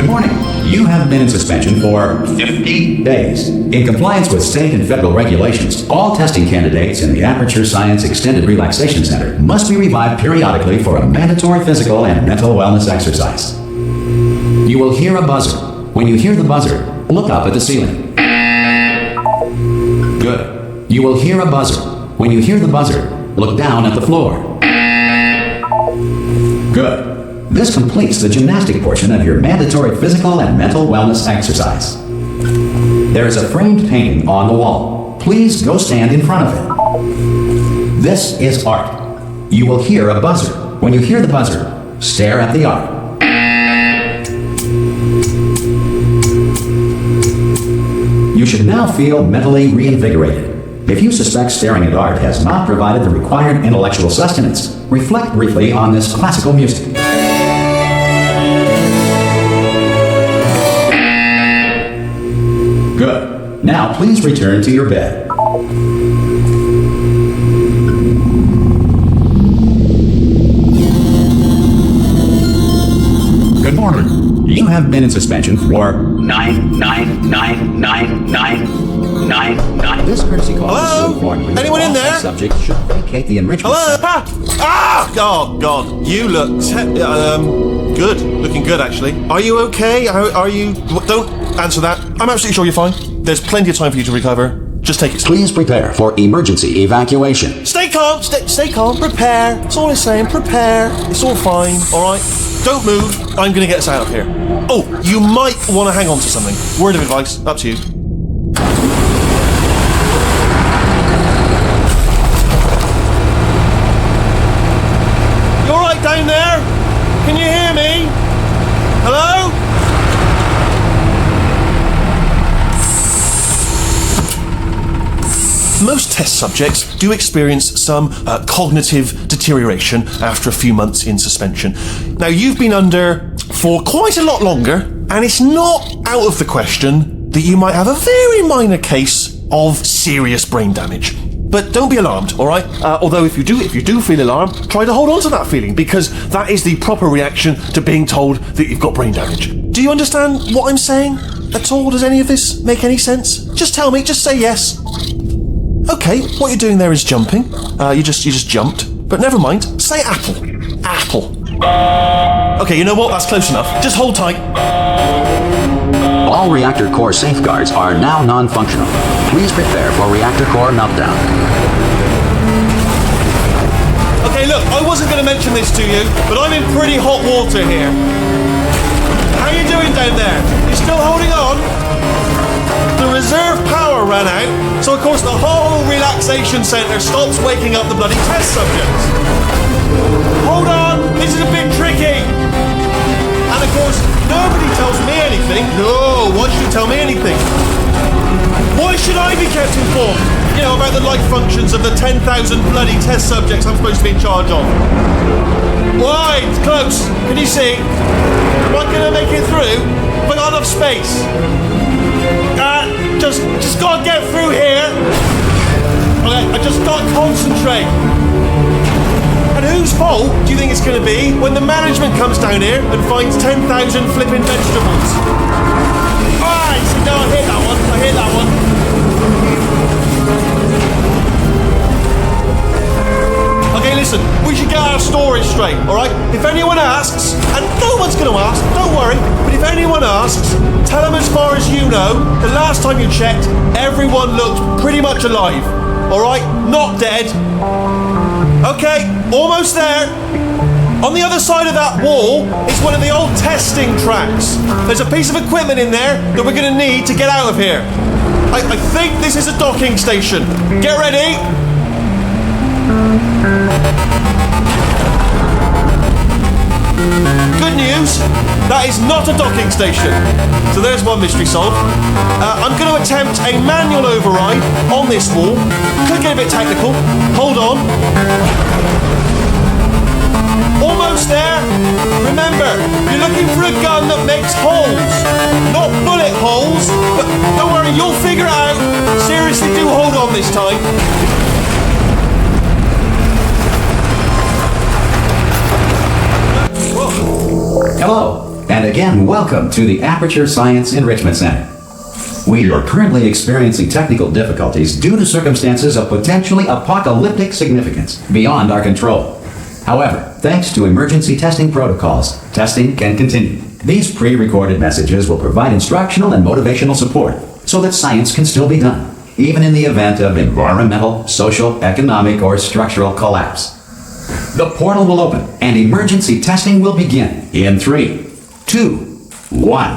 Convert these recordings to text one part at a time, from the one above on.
Good morning. You have been in suspension for 50 days. In compliance with state and federal regulations, all testing candidates in the Aperture Science Extended Relaxation Center must be revived periodically for a mandatory physical and mental wellness exercise. You will hear a buzzer. When you hear the buzzer, look up at the ceiling. Good. You will hear a buzzer. When you hear the buzzer, look down at the floor. Good. This completes the gymnastic portion of your mandatory physical and mental wellness exercise. There is a framed painting on the wall. Please go stand in front of it. This is art. You will hear a buzzer. When you hear the buzzer, stare at the art. You should now feel mentally reinvigorated. If you suspect staring at art has not provided the required intellectual sustenance, reflect briefly on this classical music. Good. Now please return to your bed. Good morning. You have been in suspension for 9999999. This courtesy call is to inform you Anyone in there? Subject should vacate the enrichment. Hello? Oh, God. You look good. Looking good, actually. Are you okay? Are you... Don't answer that. I'm absolutely sure you're fine. There's plenty of time for you to recover. Just take it slow. Please prepare for emergency evacuation. Stay calm. Stay calm. Prepare. That's all I'm saying. Prepare. It's all fine. All right? Don't move. I'm going to get us out of here. Oh, you might want to hang on to something. Word of advice. Up to you. You all right down there? Can you hear me? Hello? Most test subjects do experience some cognitive deterioration after a few months in suspension. Now, you've been under for quite a lot longer, and it's not out of the question that you might have a very minor case of serious brain damage. But don't be alarmed, all right? Although if you do feel alarmed, try to hold on to that feeling, because that is the proper reaction to being told that you've got brain damage. Do you understand what I'm saying at all? Does any of this make any sense? Just tell me, just say yes. Okay, what you're doing there is jumping. You just jumped. But never mind. Say apple. Apple. Okay, you know what? That's close enough. Just hold tight. All reactor core safeguards are now non-functional. Please prepare for reactor core meltdown. Okay, look, I wasn't going to mention this to you, but I'm in pretty hot water here. How you doing down there? You still holding on? The reserve power ran out, so of course the whole relaxation centre stops waking up the bloody test subjects. Hold on, this is a bit tricky. And of course, nobody tells me anything. No, why should you tell me anything? Why should I be kept informed? You know, about the life functions of the 10,000 bloody test subjects I'm supposed to be in charge of. Why? It's close. Can you see? Am I going to make it through? Have I got enough space? Just gotta get through here. Okay, I just gotta concentrate. And whose fault do you think it's gonna be when the management comes down here and finds 10,000 flipping vegetables? Alright, no, I hit that one. Okay, listen, we should get our story straight, alright? If anyone asks, and no one's gonna ask, don't worry, but if anyone asks, tell them as far as you know, the last time you checked, everyone looked pretty much alive, alright? Not dead. Okay, almost there. On the other side of that wall is one of the old testing tracks. There's a piece of equipment in there that we're gonna need to get out of here. I think this is a docking station. Get ready. Good news, that is not a docking station. So there's one mystery solved. I'm going to attempt a manual override on this wall. Could get a bit technical. Hold on. Almost there. Remember, you're looking for a gun that makes holes. Not bullet holes, but don't worry, you'll figure it out. Seriously, do hold on this time. Hello, And again, welcome to the Aperture Science Enrichment Center. We are currently experiencing technical difficulties due to circumstances of potentially apocalyptic significance beyond our control. However, thanks to emergency testing protocols, testing can continue. These pre-recorded messages will provide instructional and motivational support so that science can still be done, even in the event of environmental, social, economic, or structural collapse. The portal will open and emergency testing will begin in 3, 2, 1.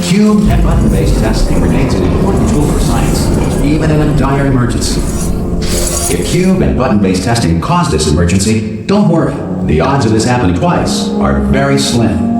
Cube and button-based testing remains an important tool for science, even in a dire emergency. If cube and button-based testing caused this emergency, don't worry. The odds of this happening twice are very slim.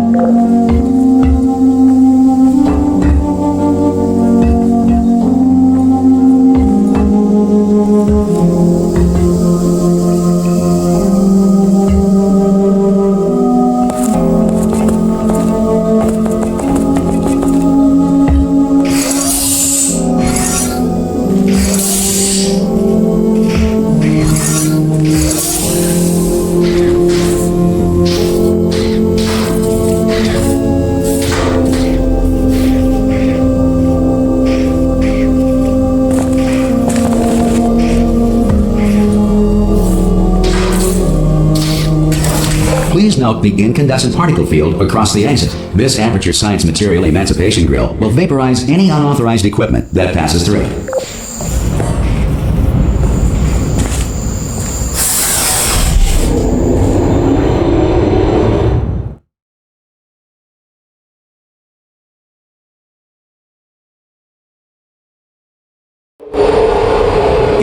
Please note the incandescent particle field across the exit. This Aperture Science Material Emancipation Grill will vaporize any unauthorized equipment that passes through it.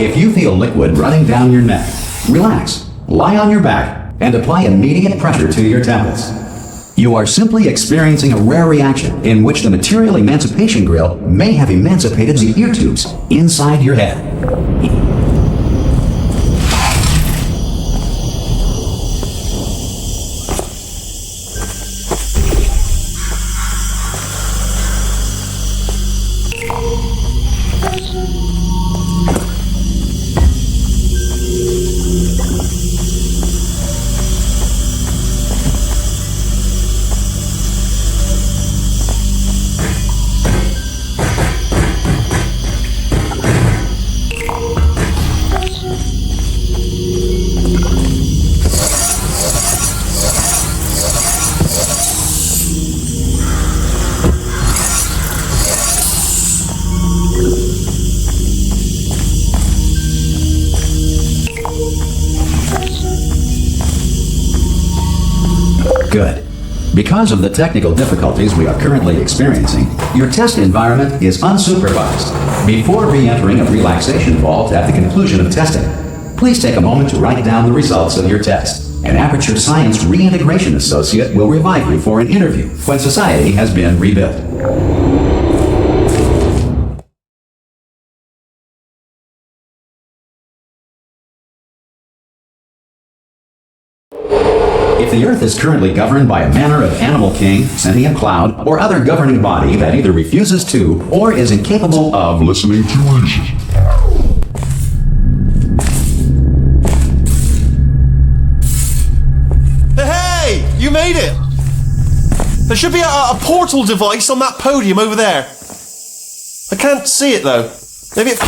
If you feel liquid running down your neck, relax, lie on your back, and apply immediate pressure to your temples. You are simply experiencing a rare reaction in which the Material Emancipation Grill may have emancipated the ear tubes inside your head. Good. Because of the technical difficulties we are currently experiencing, your test environment is unsupervised. Before re-entering a relaxation vault at the conclusion of testing, please take a moment to write down the results of your test. An Aperture Science Reintegration Associate will revive you for an interview when society has been rebuilt. If the Earth is currently governed by a manner of animal king, sentient cloud, or other governing body that either refuses to or is incapable of listening to reason. Hey! You made it! There should be a portal device on that podium over there. I can't see it though. Maybe it...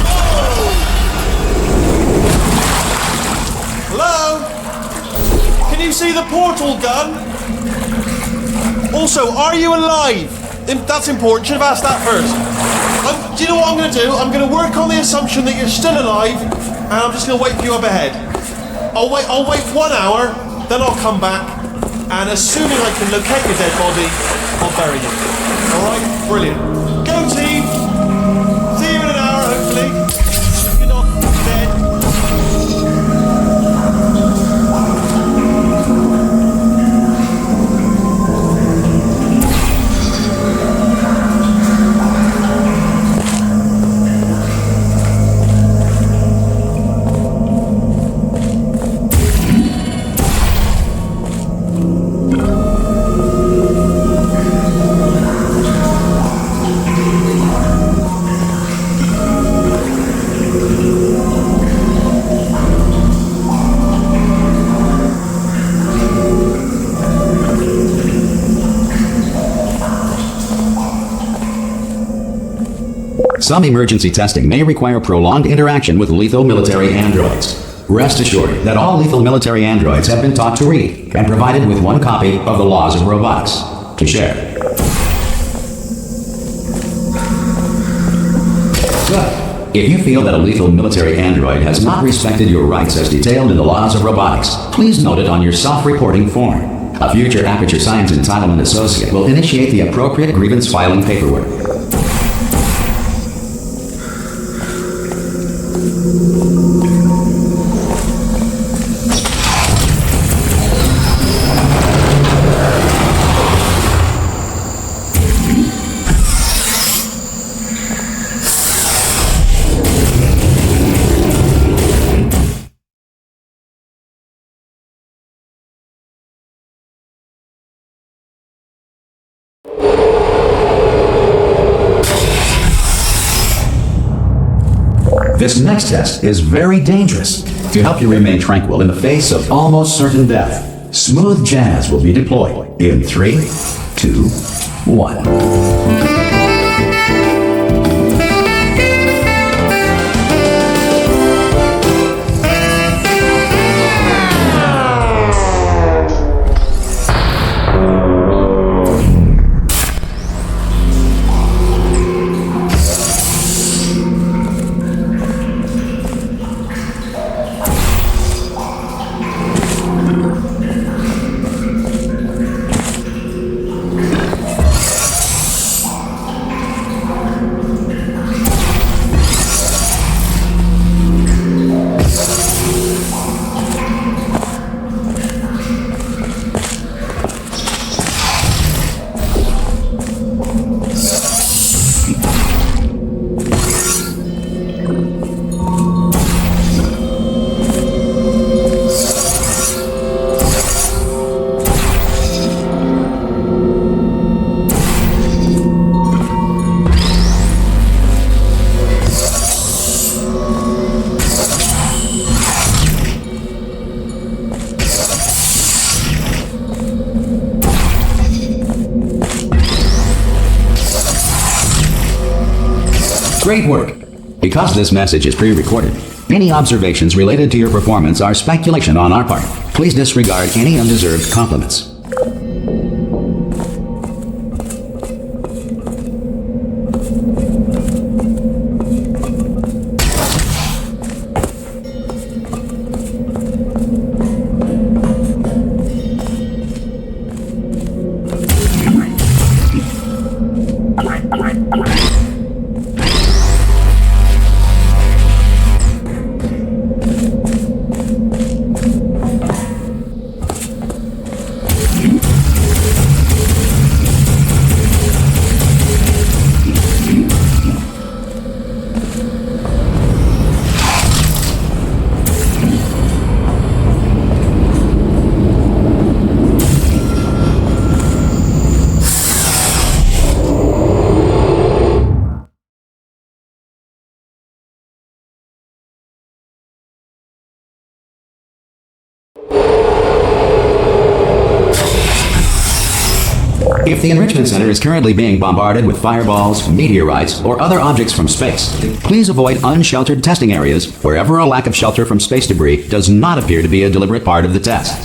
Hello? Can you see the portal gun? Also, are you alive? That's important. Should have asked that first. Do you know what I'm going to do? I'm going to work on the assumption that you're still alive, and I'm just going to wait for you up ahead. I'll wait 1 hour, then I'll come back, and assuming I can locate your dead body, I'll bury you. Alright? Brilliant. Go team! See you in an hour, hopefully. If you're not dead. Some emergency testing may require prolonged interaction with lethal military androids. Rest assured that all lethal military androids have been taught to read and provided with one copy of the Laws of Robotics to share. Good. If you feel that a lethal military android has not respected your rights as detailed in the Laws of Robotics, please note it on your self-reporting form. A future Aperture Science Entitlement Associate will initiate the appropriate grievance filing paperwork. This next test is very dangerous. To help you remain tranquil in the face of almost certain death, smooth jazz will be deployed in 3, 2, 1. Great work! Because this message is pre-recorded, any observations related to your performance are speculation on our part. Please disregard any undeserved compliments. If the Enrichment Center is currently being bombarded with fireballs, meteorites, or other objects from space, please avoid unsheltered testing areas wherever a lack of shelter from space debris does not appear to be a deliberate part of the test.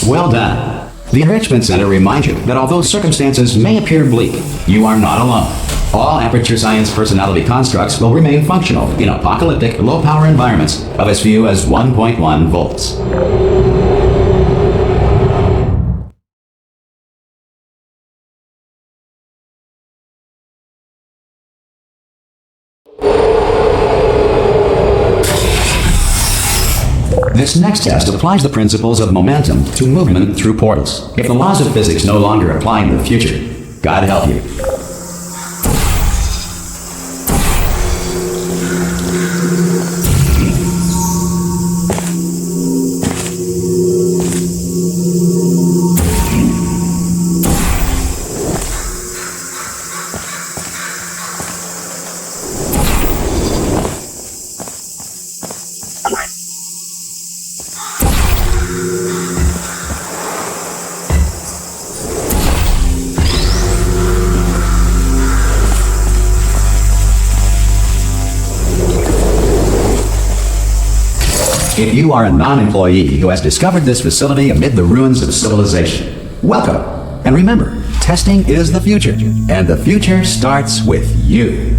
Well done. The Enrichment Center reminds you that although circumstances may appear bleak, you are not alone. All Aperture Science personality constructs will remain functional in apocalyptic, low-power environments of as few as 1.1 volts. This next test applies the principles of momentum to movement through portals. If the laws of physics no longer apply in the future, God help you. If you are a non-employee who has discovered this facility amid the ruins of civilization, welcome. And remember, testing is the future, and the future starts with you.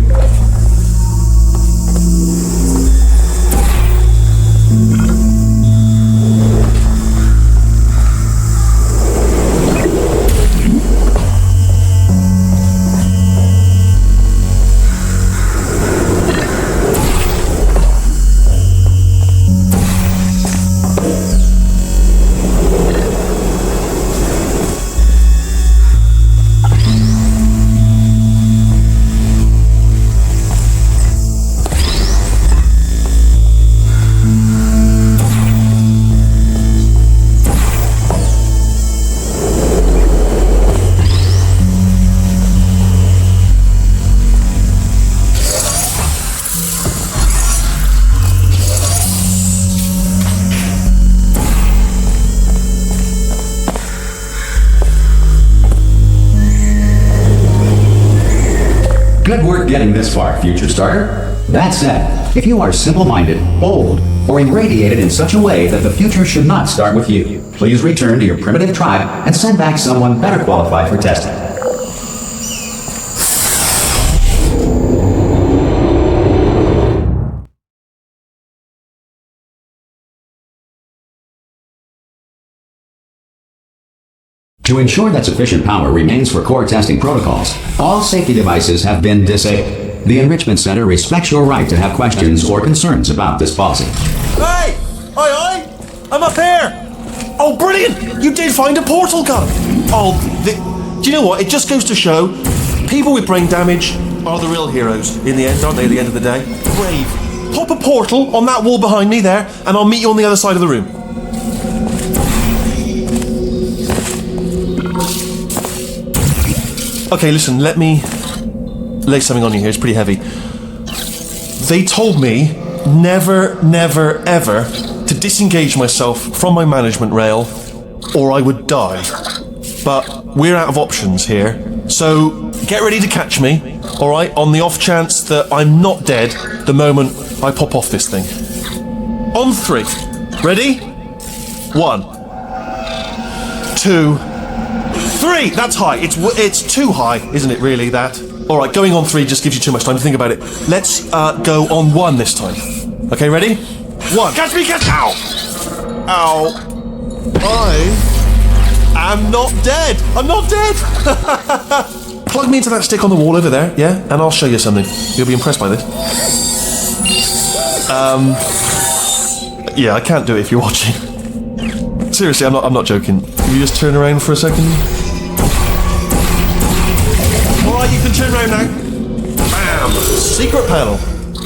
Good work getting this far, future starter. That said, if you are simple-minded, bold, or irradiated in such a way that the future should not start with you, please return to your primitive tribe and send back someone better qualified for testing. To ensure that sufficient power remains for core testing protocols, all safety devices have been disabled. The Enrichment Center respects your right to have questions or concerns about this policy. Hey! Aye, aye! I'm up here! Oh, brilliant! You did find a portal gun! Oh, do you know what? It just goes to show, people with brain damage are the real heroes in the end, aren't they, at the end of the day? Brave. Pop a portal on that wall behind me there, and I'll meet you on the other side of the room. Okay, listen, let me lay something on you here. It's pretty heavy. They told me never, never, ever to disengage myself from my management rail or I would die. But we're out of options here. So get ready to catch me, alright, on the off chance that I'm not dead the moment I pop off this thing. On 3. Ready? 1, 2, 3! That's high. It's too high, isn't it, really, that? Alright, going on 3 just gives you too much time to think about it. Let's go on 1 this time. Okay, ready? 1. Catch me, catch! Ow! Ow. I am not dead! I'm not dead! Plug me into that stick on the wall over there, yeah? And I'll show you something. You'll be impressed by this. Yeah, I can't do it if you're watching. Seriously, I'm not joking. You just turn around for a second. Alright, you can turn around now. Bam! Secret panel.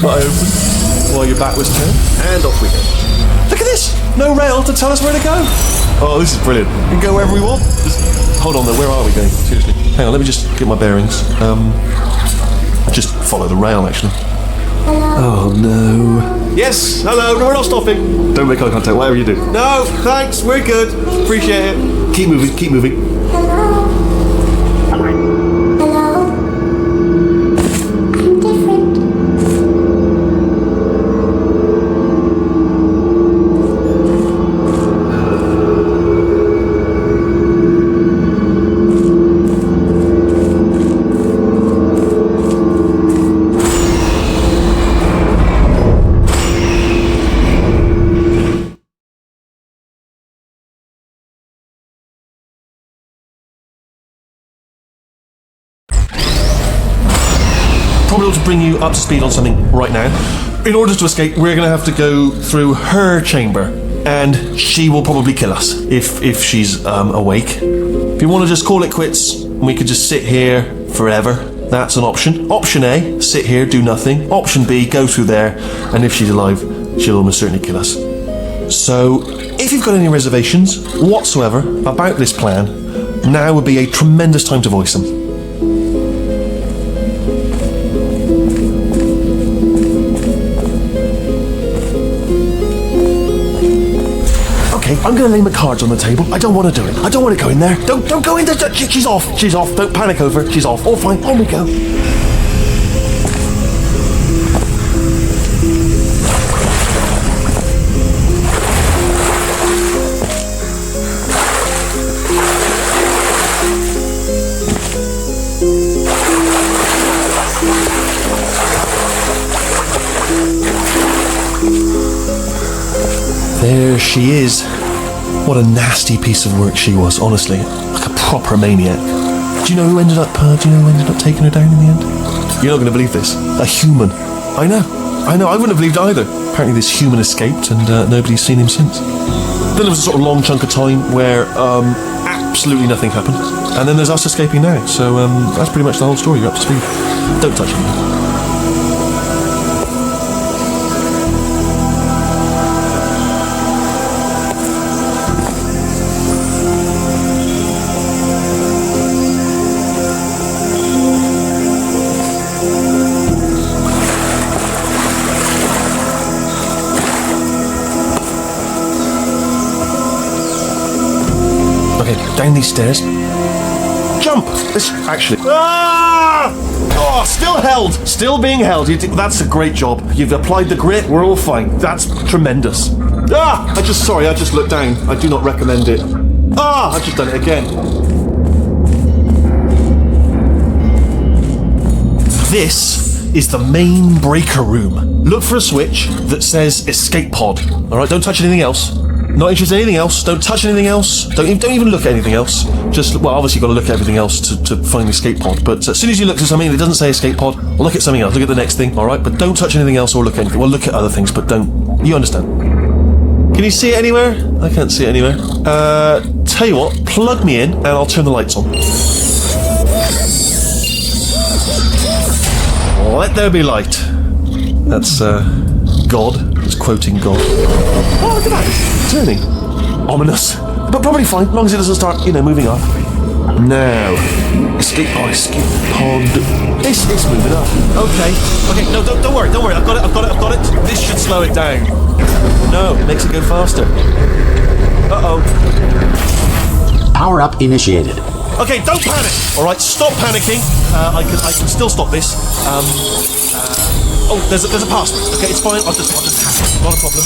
I open while your back was turned, and off we go. Look at this! No rail to tell us where to go. Oh, this is brilliant. We can go wherever we want. Just hold on though, where are we going? Seriously. Hang on, let me just get my bearings. Just follow the rail actually. Oh no. Yes, hello, no, we're not stopping. Don't make eye contact, whatever you do. No, thanks, we're good. Appreciate it. Keep moving, keep moving. up to speed on something right now. In order to escape, we're going to have to go through her chamber, and she will probably kill us if she's awake. If you want to just call it quits, we could just sit here forever. That's an option. Option A, sit here, do nothing. Option B, go through there, and if she's alive, she'll almost certainly kill us. So, if you've got any reservations whatsoever about this plan, now would be a tremendous time to voice them. Okay, I'm going to lay my cards on the table. I don't want to do it. I don't want to go in there. Don't go in there. She's off. She's off. Don't panic over her. She's off. All fine. On we go. There she is. What a nasty piece of work she was, honestly. Like a proper maniac. Do you know who ended up taking her down in the end? You're not going to believe this. A human. I know. I wouldn't have believed it either. Apparently this human escaped and nobody's seen him since. Then there was a sort of long chunk of time where absolutely nothing happened. And then there's us escaping now. So that's pretty much the whole story. You're up to speed. Don't touch him. Down these stairs. Jump! This actually. Ah! Oh, still held. Still being held. That's a great job. You've applied the grit. We're all fine. That's tremendous. Ah! I just looked down. I do not recommend it. Ah! I've just done it again. This is the main breaker room. Look for a switch that says escape pod. All right, don't touch anything else. Not interested in anything else. Don't touch anything else. Don't even look at anything else. Just, well, obviously you've got to look at everything else to find the escape pod. But as soon as you look at something that doesn't say escape pod, well, look at something else. Look at the next thing, all right? But don't touch anything else or look at anything. Well, look at other things, but don't. You understand? Can you see it anywhere? I can't see it anywhere. Tell you what, plug me in and I'll turn the lights on. Let there be light. That's, God. It's quoting God. Oh, look at that. It's turning. Ominous. But probably fine, as long as it doesn't start, moving up. Now. Escape pod. It's moving up. Okay, no, don't worry. I've got it. This should slow it down. No, it makes it go faster. Uh-oh. Power up initiated. Okay, don't panic. All right, stop panicking. I can still stop this. Oh, there's a password. Okay, it's fine. I'll just hack it. Not a problem.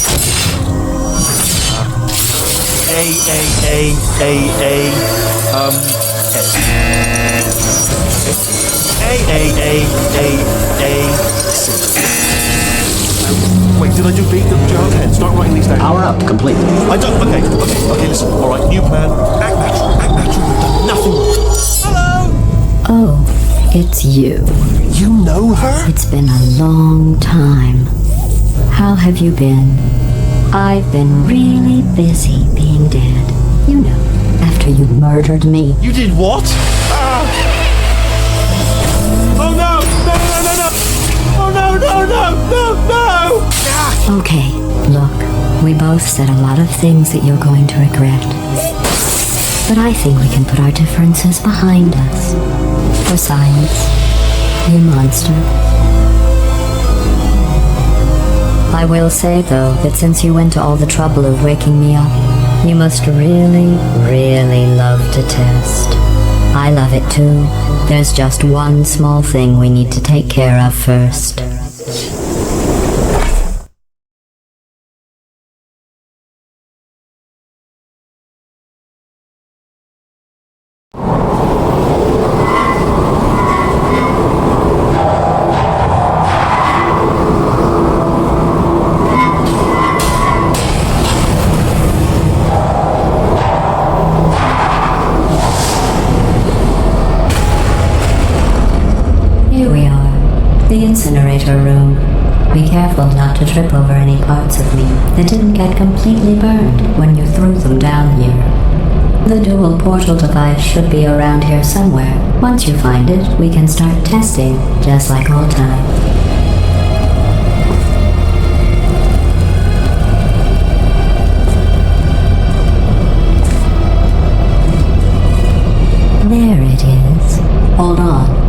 Wait, did I do B? Did you have 10? Start writing these down. Power up complete. I don't. Okay, listen. All right, new plan. Act natural. We've done nothing wrong. Hello. Oh, it's you. You know her? It's been a long time. How have you been? I've been really busy being dead. After you murdered me. You did what? Oh no! Oh no! Okay, look, we both said a lot of things that you're going to regret. But I think we can put our differences behind us. For science, you monster. I will say, though, that since you went to all the trouble of waking me up, you must really, really love to test. I love it too. There's just one small thing we need to take care of first. be careful not to trip over any parts of me that didn't get completely burned when you threw them down here. The dual portal device should be around here somewhere. Once you find it, we can start testing, just like old times. There it is. Hold on.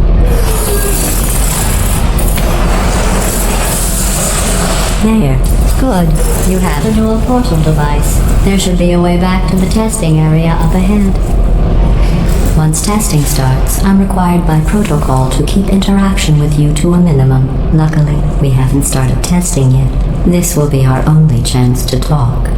There. Good. You have a dual portal device. There should be a way back to the testing area up ahead. Once testing starts, I'm required by protocol to keep interaction with you to a minimum. Luckily, we haven't started testing yet. This will be our only chance to talk.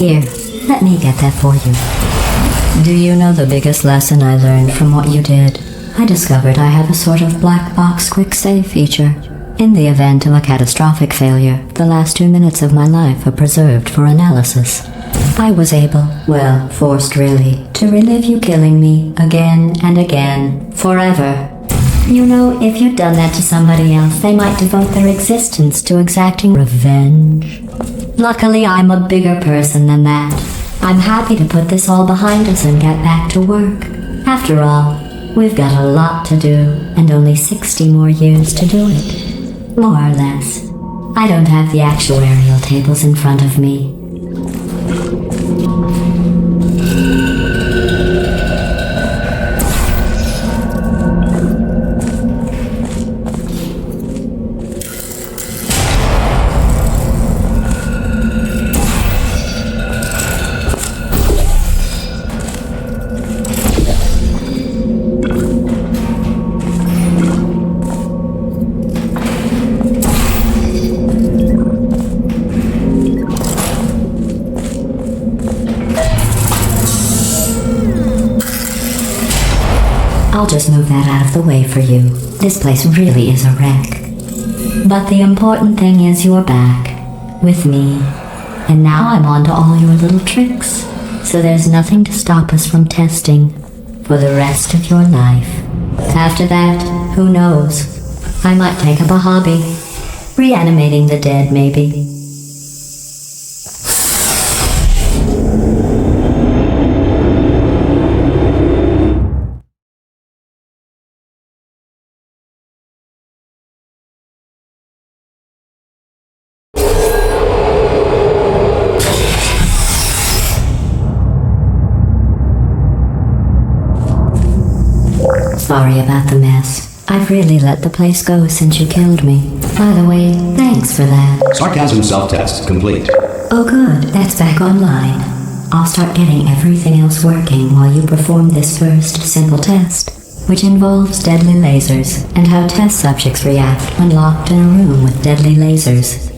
Here, let me get that for you. Do you know the biggest lesson I learned from what you did? I discovered I have a sort of black box quick save feature. In the event of a catastrophic failure, the last 2 minutes of my life are preserved for analysis. I was able, well, forced really, to relive you killing me again and again, forever. You know, if you'd done that to somebody else, they might devote their existence to exacting revenge. Luckily, I'm a bigger person than that. I'm happy to put this all behind us and get back to work. After all, we've got a lot to do, and only 60 more years to do it. More or less. I don't have the actuarial tables in front of me. I'll just move that out of the way for you. This place really is a wreck. But the important thing is you're back, with me. And now I'm on to all your little tricks. So there's nothing to stop us from testing for the rest of your life. After that, who knows? I might take up a hobby. Reanimating the dead, maybe. Sorry about the mess. I've really let the place go since you killed me. By the way, thanks for that. Sarcasm self-test complete. Oh good, that's back online. I'll start getting everything else working while you perform this first simple test, which involves deadly lasers and how test subjects react when locked in a room with deadly lasers.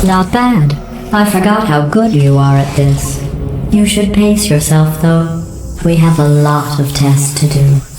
Not bad. I forgot how good you are at this. You should pace yourself, though. We have a lot of tests to do.